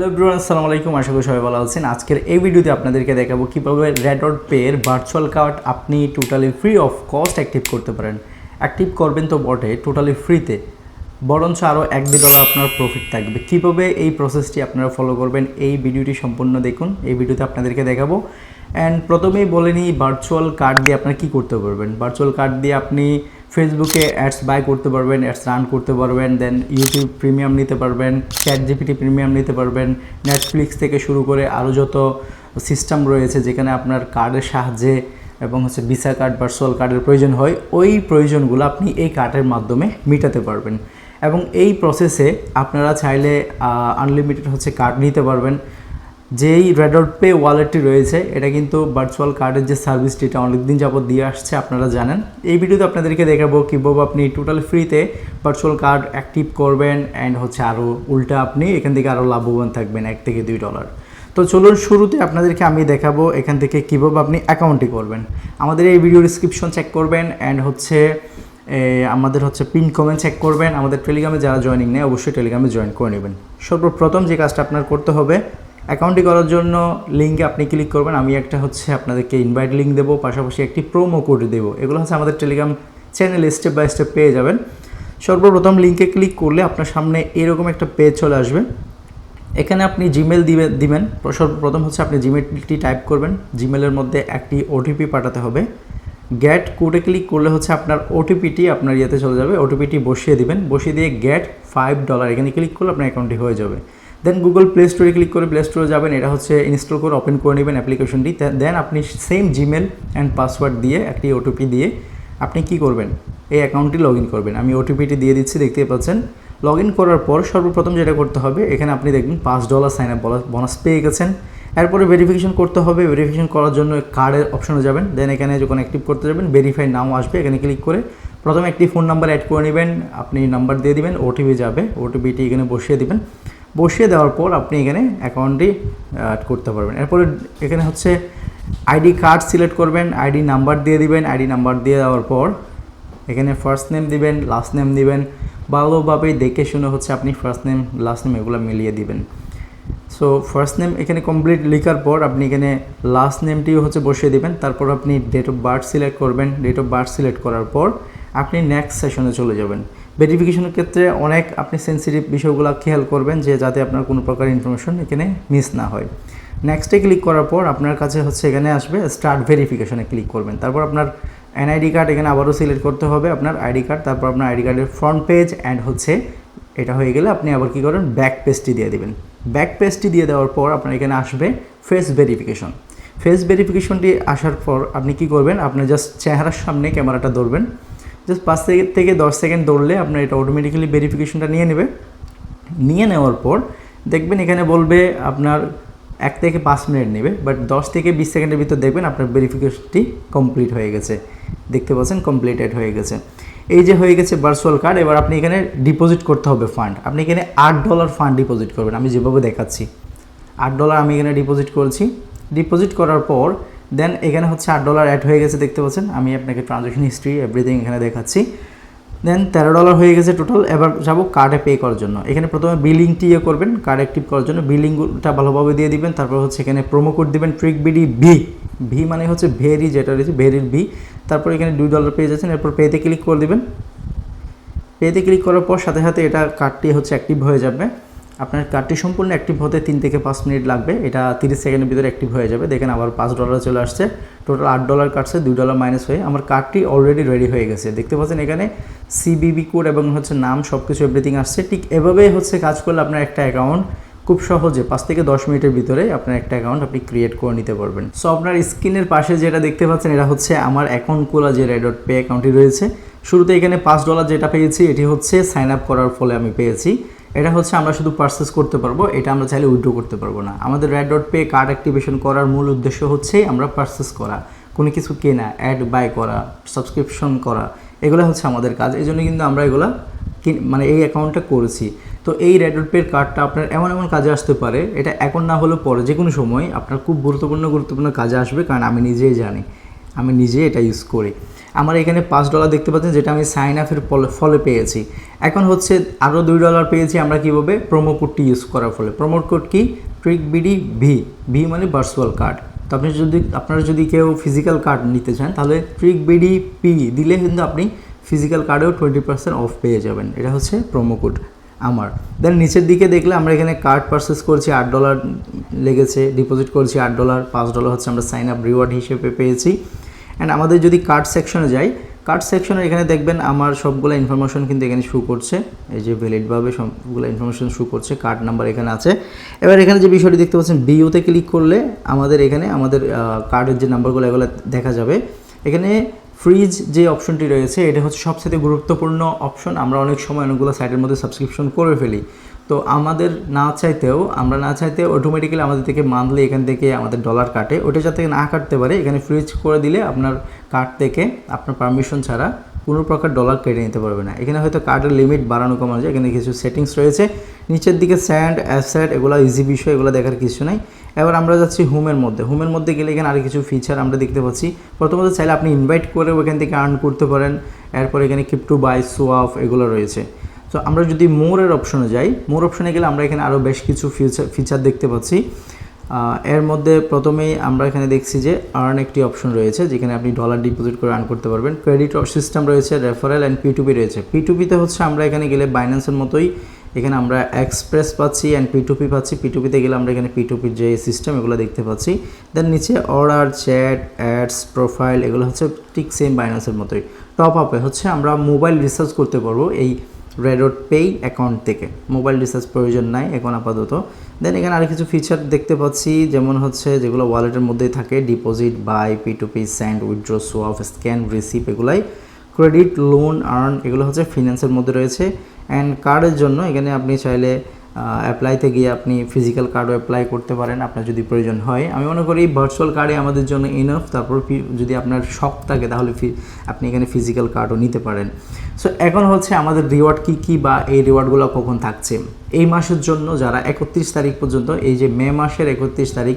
Hello everyone, আসসালামু আলাইকুম। আশা করি সবাই ভালো আছেন। আজকের এই ভিডিওতে আপনাদেরকে দেখাবো কীভাবে রেডট পে এর ভার্চুয়াল কার্ড আপনি totally free of cost active করতে পারেন। অ্যাক্টিভ করবেন তো বটে টোটালি ফ্রিতে, বরঞ্চ আরও $1-2 আপনার প্রফিট থাকবে। কীভাবে এই প্রসেসটি আপনারা ফলো করবেন এই ভিডিওটি সম্পূর্ণ দেখুন। এই ভিডিওতে আপনাদেরকে দেখাবো। অ্যান্ড প্রথমেই বলে নিই, ভার্চুয়াল কার্ড দিয়ে আপনারা কী করতে পারবেন। ভার্চুয়াল কার্ড দিয়ে আপনি ফেসবুকে অ্যাডস বাই করতে পারবেন, অ্যাডস রান করতে পারবেন, দেন ইউটিউব প্রিমিয়াম নিতে পারবেন, ChatGPT প্রিমিয়াম নিতে পারবেন, নেটফ্লিক্স থেকে শুরু করে আরও যত সিস্টেম রয়েছে যেখানে আপনার কার্ডের সাহায্যে এবং ভিসা কার্ড, ভার্চুয়াল কার্ডের প্রয়োজন হয়, ওই প্রয়োজনগুলো আপনি এই কার্ডের মাধ্যমে মেটাতে পারবেন। এবং এই প্রসেসে আপনারা চাইলে আনলিমিটেড কার্ড নিতে পারবেন। যেই রেডট পে ওয়ালেটটি রয়েছে এটা কিন্তু ভার্চুয়াল কার্ডের যে সার্ভিসটি এটা অনেকদিন যাবত দিয়ে আসছে, আপনারা জানেন। এই ভিডিওতে আপনাদেরকে দেখাবো কীভাবে আপনি টোটাল ফ্রিতে ভার্চুয়াল কার্ড অ্যাক্টিভ করবেন অ্যান্ড আরও উল্টা আপনি এখান থেকে আরও লাভবান থাকবেন $1-2। তো চলুন শুরুতে আপনাদেরকে আমি দেখাবো এখান থেকে কীভাবে আপনি অ্যাকাউন্টটি করবেন। আমাদের এই ভিডিও ডিসক্রিপশন চেক করবেন অ্যান্ড আমাদের পিন কমেন্ট চেক করবেন। আমাদের টেলিগ্রামে যারা জয়েনিং নেয় অবশ্যই টেলিগ্রামে জয়েন করে নেবেন। সর্বপ্রথম যে কাজটা আপনার করতে হবে, অ্যাকাউন্টটি করার জন্য লিঙ্কে আপনি ক্লিক করবেন। আমি একটা আপনাদেরকে ইনভাইট লিঙ্ক দেবো, পাশাপাশি একটি প্রোমো কোড দেবো। এগুলো আমাদের টেলিগ্রাম চ্যানেলে স্টেপ বাই স্টেপ পেয়ে যাবেন। সর্বপ্রথম লিঙ্কে ক্লিক করলে আপনার সামনে এরকম একটা পেজ চলে আসবে। এখানে আপনি জিমেল দিবেন। সর্বপ্রথম আপনি জিমেলটি টাইপ করবেন। জিমেলের মধ্যে একটি ওটিপি পাঠাতে হবে। গেট কোডে ক্লিক করলে আপনার ওটিপিটি আপনার ইয়েতে চলে যাবে। ওটিপিটি বসিয়ে দিবেন, বসিয়ে দিয়ে গেট $5 এখানে ক্লিক করলে আপনার অ্যাকাউন্টটি হয়ে যাবে। দেন গুগল প্লে স্টোরে ক্লিক করে প্লে স্টোরে যাবেন। এটা ইনস্টল করে ওপেন করে নেবেন অ্যাপ্লিকেশনটি। দেন আপনি সেম জিমেল অ্যান্ড পাসওয়ার্ড দিয়ে একটি ওটিপি দিয়ে আপনি কি করবেন, এই অ্যাকাউন্টটি লগ ইন করবেন। আমি ওটিপিটি দিয়ে দিচ্ছি, দেখতেই পাচ্ছেন। লগ ইন করার পর সর্বপ্রথম যেটা করতে হবে, এখানে আপনি দেখবেন $5 সাইন আপ বোনাস পেয়ে গেছেন। এরপরে ভেরিফিকেশন করতে হবে। ভেরিফিকেশন করার জন্য কার্ডের অপশনে যাবেন। দেন এখানে যখন অ্যাক্টিভ করতে যাবেন ভেরিফাই নাও আসবে। এখানে ক্লিক করে প্রথমে একটি ফোন নাম্বার অ্যাড করে নেবেন। আপনি নাম্বার দিয়ে দিবেন, ওটিপি যাবে, ওটিপিটি এখানে বসিয়ে দিবেন। বসিয়ে দেওয়ার পর আপনি এখানে অ্যাকাউন্টটি অ্যাড করতে পারবেন। এরপরে এখানে আইডি কার্ড সিলেক্ট করবেন, আইডি নাম্বার দিয়ে দিবেন। আইডি নাম্বার দিয়ে দেওয়ার পর এখানে ফার্স্ট নেম দিবেন, লাস্ট নেম দিবেন। ভালোভাবে দেখে শুনে আপনি ফার্স্ট নেম লাস্ট নেম এগুলো মিলিয়ে দিবেন। সো ফার্স্ট নেম এখানে কমপ্লিট লেখার পর আপনি এখানে লাস্ট নেমটিও বসিয়ে দিবেন। তারপর আপনি ডেট অফ বার্থ সিলেক্ট করবেন। ডেট অফ বার্থ সিলেক্ট করার পর আপনি নেক্সট সেশনে চলে যাবেন। ভেরিফিকেশনের ক্ষেত্রে অনেক আপনি সেন্সিটিভ বিষয়গুলো খেয়াল করবেন যে যাতে আপনার কোনো প্রকার ইনফরমেশন এখানে মিস না হয়। নেক্সটে ক্লিক করার পর আপনার কাছে এখানে আসবে স্টার্ট ভেরিফিকেশনে ক্লিক করবেন। তারপর আপনার এনআইডি কার্ড এখানে আবারও সিলেক্ট করতে হবে, আপনার আইডি কার্ড। তারপর আপনার আইডি কার্ডের ফ্রন্ট পেজ অ্যান্ড এটা হয়ে গেলে আপনি আবার কী করেন, ব্যাক পেজটি দিয়ে দেবেন। ব্যাক পেজটি দিয়ে দেওয়ার পর আপনার এখানে আসবে ফেস ভেরিফিকেশন। ফেস ভেরিফিকেশনটি আসার পর আপনি কি করবেন, আপনার জাস্ট চেহারার সামনে ক্যামেরাটা ধরবেন। জাস্ট 5 থেকে 10 সেকেন্ড ধরলে আপনার এটা অটোমেটিক্যালি ভেরিফিকেশনটা নিয়ে নেবে। নিয়ে নেওয়ার পর দেখবেন এখানে বলবে আপনার 1 থেকে 5 মিনিট নেবে, বাট 10 থেকে 20 সেকেন্ডের ভিতর দেখবেন আপনার ভেরিফিকেশনটি কমপ্লিট হয়ে গেছে। দেখতে পাচ্ছেন কমপ্লিটেড হয়ে গেছে। এই যে হয়ে গেছে ভার্চুয়াল কার্ড। এবার আপনি এখানে ডিপোজিট করতে হবে ফান্ড। আপনি এখানে $8 ফান্ড ডিপোজিট করবেন। আমি যেভাবে দেখাচ্ছি $8 আমি এখানে ডিপোজিট করছি। ডিপোজিট করার পর দেন এখানে $8 অ্যাড হয়ে গেছে, দেখতে পাচ্ছেন। আমি আপনাকে ট্রানজ্যাকশন হিস্ট্রি এভরিথিং এখানে দেখাচ্ছি। দেন $13 হয়ে গেছে টোটাল। এবার যাবো কার্ডে পে করার জন্য। এখানে প্রথমে বিলিংটি করবেন কার্ড অ্যাক্টিভ করার জন্য। বিলিংটা ভালোভাবে দিয়ে দিবেন। তারপর এখানে প্রোমো কোড দিবেন ট্রিকবিডি ভি মানে ভেরি, যেটা রয়েছে ভেরির ভি। তারপর এখানে $2 পেয়ে যাচ্ছেন। এরপর পেতে ক্লিক করে দেবেন। পেতে ক্লিক করার পর সাথে সাথে এটা কার্ডটি অ্যাক্টিভ হয়ে যাবে। আপনার কার্ডটি সম্পূর্ণ অ্যাক্টিভ হতে 3 থেকে 5 মিনিট লাগবে। এটা 30 সেকেন্ডের ভিতরে অ্যাক্টিভ হয়ে যাবে। দেখেন আবার $5 চলে আসছে। টোটাল $8 কাটছে, $2 মাইনাস হয়ে আমার কার্ডটি অলরেডি রেডি হয়ে গেছে। দেখতে পাচ্ছেন এখানে সিবিবি কোড এবং নাম সব কিছু এভরিথিং আসছে। ঠিক এভাবে কাজ করলে আপনার একটা অ্যাকাউন্ট খুব সহজে 5 থেকে 10 মিনিটের ভিতরে আপনার একটা অ্যাকাউন্ট আপনি ক্রিয়েট করে নিতে পারবেন। সো আপনার স্ক্রিনের পাশে যেটা দেখতে পাচ্ছেন এটা আমার অ্যাকাউন্ট খোলা যে রেডট পে অ্যাকাউন্টটি রয়েছে। শুরুতে এখানে $5 যেটা পেয়েছি এটি সাইন আপ করার ফলে আমি পেয়েছি। এটা আমরা শুধু পারচেস করতে পারবো, এটা আমরা চাইলে উইথড্র করতে পারবো না। আমাদের রেডট পে কার্ড অ্যাক্টিভেশন করার মূল উদ্দেশ্য আমরা পারচেস করা, কোনো কিছু কেনা, অ্যাড বাই করা, সাবস্ক্রিপশন করা, এগুলো আমাদের কাজ। এই জন্য কিন্তু আমরা এগুলা এই অ্যাকাউন্টটা করেছি। তো এই রেডট পের কার্ডটা আপনার এমন কাজে আসতে পারে, এটা এখন না হলেও পরে যে কোনো সময় আপনার খুব গুরুত্বপূর্ণ কাজে আসবে, কারণ আমি নিজেই জানি, আমি নিজে এটা ইউজ করি। আমার এখানে $5 দেখতে পাচ্ছেন, যেটা আমি সাইন আপের ফলে পেয়েছি। এখন হচ্ছে আরও $2 পেয়েছি আমরা কীভাবে, প্রোমো কোডটি ইউজ করার ফলে। প্রোমো কোড কি, ট্রিকবিডি ভি মানে ভার্চুয়াল কার্ড। তো আপনারা যদি কেউ ফিজিক্যাল কার্ড নিতে চান তাহলে ট্রিকবিডি পি দিলে কিন্তু আপনি ফিজিক্যাল কার্ডেও 20% অফ পেয়ে যাবেন। এটা হচ্ছে প্রোমো কোড আমার। দেন নিচের দিকে দেখলে আমরা এখানে কার্ড পারচেস করছি, $8 লেগেছে, ডিপোজিট করছি $8, $5 হচ্ছে আমরা সাইন আপ রিওয়ার্ড হিসেবে পেয়েছি। অ্যান্ড আমাদের যদি কার্ড সেকশনে যাই, কার্ড সেকশনে এখানে দেখবেন আমার সবগুলো ইনফরমেশন কিন্তু এখানে শো করছে, এই যে ভ্যালিডভাবে সবগুলো ইনফরমেশন শো করছে, কার্ড নাম্বার এখানে আছে। এবার এখানে যে বিষয়টি দেখতে পাচ্ছেন, বিওতে ক্লিক করলে আমাদের এখানে আমাদের কার্ডের যে নাম্বারগুলো এগুলো দেখা যাবে। এখানে ফ্রিজ যে অপশনটি রয়েছে এটা হচ্ছে সবচেয়ে গুরুত্বপূর্ণ অপশন। আমরা অনেক সময় অনেকগুলো সাইটের মধ্যে সাবস্ক্রিপশন করে ফেলি, তো আমরা না চাইতেও অটোমেটিক্যালি আমাদের থেকে মান্থলি এখান থেকে আমাদের ডলার কাটে। ওটা যাতে না কাটতে পারে এখানে ফ্রিজ করে দিলে আপনার কার্ড থেকে আপনার পারমিশন ছাড়া কোনো প্রকার ডলার কেটে নিতে পারবে না। এখানে হয়তো কার্ডের লিমিট বাড়ানো কমানো যায়, এখানে কিছু সেটিংস রয়েছে। নিচের দিকে স্যান্ড অ্যাসেট এগুলো ইজি বিষয়, এগুলো দেখার কিছু নাই। এবার আমরা যাচ্ছি হোমের মধ্যে গেলে এখানে আরও কিছু ফিচার আমরা দেখতে পাচ্ছি। প্রথমত চাইলে আপনি ইনভাইট করে ওখান থেকে আর্ন করতে পারেন। এরপর এখানে ক্রিপ্টো বাই সোয়াপ এগুলো রয়েছে। তো আমরা যদি মোরের অপশনে যাই, মোর অপশনে গেলে আমরা এখানে আরও বেশ কিছু ফিচার দেখতে পাচ্ছি। এর মধ্যে প্রথমেই আমরা এখানে দেখছি যে আর্ন একটি অপশন রয়েছে, যেখানে আপনি ডলার ডিপোজিট করে আর্ন করতে পারবেন। ক্রেডিট সিস্টেম রয়েছে, রেফারেল অ্যান্ড P2P রয়েছে। P2Pতে হচ্ছে আমরা এখানে গেলে বাইন্যান্সের মতোই এখানে আমরা এক্সপ্রেস পাচ্ছি অ্যান্ড P2P পাচ্ছি। P2Pতে গেলে আমরা এখানে P2P যে সিস্টেম এগুলো দেখতে পাচ্ছি। দেন নিচে অর্ডার, চ্যাট, অ্যাডস, প্রোফাইল এগুলো হচ্ছে ঠিক সেম বাইন্যান্সের মতোই। টপ আপে হচ্ছে আমরা মোবাইল রিচার্জ করতে পারবো এই রেডট পে অ্যাকাউন্ট থেকে, মোবাইল রিচার্জ প্রয়োজন নাই এখন আপাতত। দেন এখানে আর কিছু ফিচার দেখতে পাচ্ছি, যেমন হচ্ছে যেগুলো ওয়ালেটের মধ্যেই থাকে, deposit, buy, P2P, send, withdraw, swap, scan, receive এগুলাই। ক্রেডিট, লোন, আর্ন এগুলো হচ্ছে ফিন্যান্সের মধ্যে রয়েছে। অ্যান্ড কার্ডের জন্য এখানে আপনি চাইলে অ্যাপ্লাইতে গিয়ে আপনি ফিজিক্যাল কার্ডও অ্যাপ্লাই করতে পারেন আপনার যদি প্রয়োজন হয়। আমি মনে করি ভার্চুয়াল কার্ডে আমাদের জন্য ইনাফ। তারপর যদি আপনার শখ থাকে তাহলে আপনি এখানে ফিজিক্যাল কার্ডও নিতে পারেন। সো এখন হচ্ছে আমাদের রিওয়ার্ড কী বা এই রিওয়ার্ডগুলো কখন থাকছে এই মাসের জন্য, যারা 31 তারিখ পর্যন্ত, এই যে মে মাসের 31 তারিখ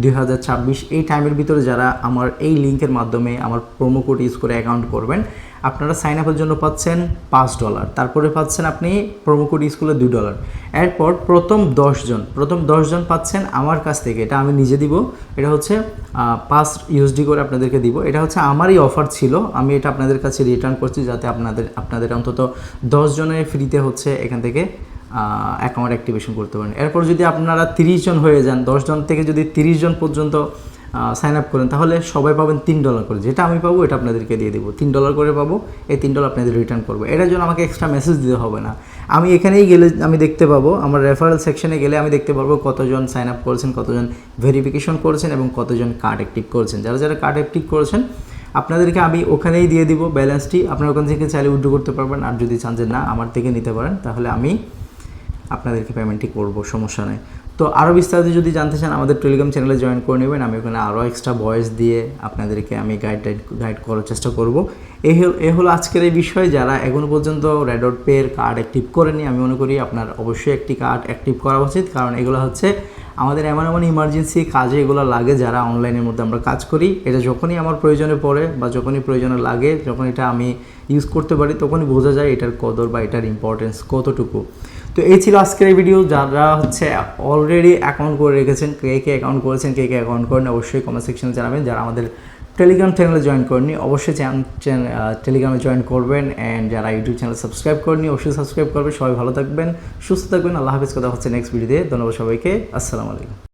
2026 এই টাইমের ভিতরে যারা আমার এই লিঙ্কের মাধ্যমে আমার প্রোমো কোড ইউজ করে অ্যাকাউন্ট করবেন, আপনারা সাইন আপের জন্য পাচ্ছেন $5, তারপরে পাচ্ছেন আপনি প্রোমো কোড ইউজ করলে $2। এরপর প্রথম 10 জন পাচ্ছেন আমার কাছ থেকে, এটা আমি নিজে দিব, এটা হচ্ছে $5 করে আপনাদেরকে দিব। এটা হচ্ছে আমারই অফার ছিল, আমি এটা আপনাদের কাছে রিটার্ন করছি যাতে আপনাদের অন্তত 10 জনের ফ্রিতে হচ্ছে এখান থেকে অ্যাকাউন্ট অ্যাক্টিভেশন করতে পারেন। এরপর যদি আপনারা 30 জন হয়ে যান, 10 জন থেকে যদি 30 জন পর্যন্ত সাইন আপ করেন তাহলে সবাই পাবেন $3 করে। যেটা আমি পাবো এটা আপনাদেরকে দিয়ে দেবো, $3 করে পাবো। এই $3 আপনাদের রিটার্ন করবো। এটার জন্য আমাকে এক্সট্রা মেসেজ দিতে হবে না। আমি এখানেই গেলে আমি দেখতে পাবো, আমার রেফারেল সেকশনে গেলে আমি দেখতে পারবো কতজন সাইন আপ করেছেন, কতজন ভেরিফিকেশন করেছেন এবং কতজন কার্ড অ্যাক্টিভ করেছেন। যারা কার্ড অ্যাক্টিভ করেছেন আপনাদেরকে আমি ওখানেই দিয়ে দিব ব্যালেন্সটি। আপনারা ওখান থেকে চাইলে উইথড্র করতে পারবেন, আর যদি চান যে না আমার থেকে নিতে পারেন তাহলে আমি আপনাদেরকে পেমেন্টটি করব, সমস্যা নেই। তো আরও বিস্তারিত যদি জানতে চান আমাদের টেলিগ্রাম চ্যানেলে জয়েন করে নেবেন। আমি ওখানে আরও এক্সট্রা ভয়েস দিয়ে আপনাদেরকে আমি গাইড করার চেষ্টা করব। এই হলো আজকের এই বিষয়। যারা এখনও পর্যন্ত রেডট পের কার্ড অ্যাক্টিভ করেনি, আমি মনে করি আপনার অবশ্যই একটি কার্ড অ্যাক্টিভ করা উচিত, কারণ এগুলো হচ্ছে আমাদের এমন ইমার্জেন্সি কাজে এগুলো লাগে যারা অনলাইনের মধ্যে আমরা কাজ করি। এটা যখনই আমার প্রয়োজনে পড়ে বা যখনই প্রয়োজনে লাগে, যখন এটা আমি ইউজ করতে পারি তখনই বোঝা যায় এটার কদর বা এটার ইম্পর্টেন্স কতটুকু। তো এই ছিল আজকের এই ভিডিও। যারা হচ্ছে অলরেডি অ্যাকাউন্ট করে রেখেছেন, কে অ্যাকাউন্ট করেছেন, কে অ্যাকাউন্ট করেন, অবশ্যই কমেন্ট সেকশনে জানাবেন। যারা আমাদের টেলিগ্রাম চ্যানেলে জয়েন করেননি অবশ্যই টেলিগ্রামে জয়েন করবেন। অ্যান্ড যারা ইউটিউব চ্যানেল সাবস্ক্রাইব করেননি অবশ্যই সাবস্ক্রাইব করবেন। সবাই ভালো থাকবেন, সুস্থ থাকবেন। আল্লাহ হাফেজ। কথা হচ্ছে নেক্সট ভিডিওতে। ধন্যবাদ সবাইকে। আসসালামু আলাইকুম।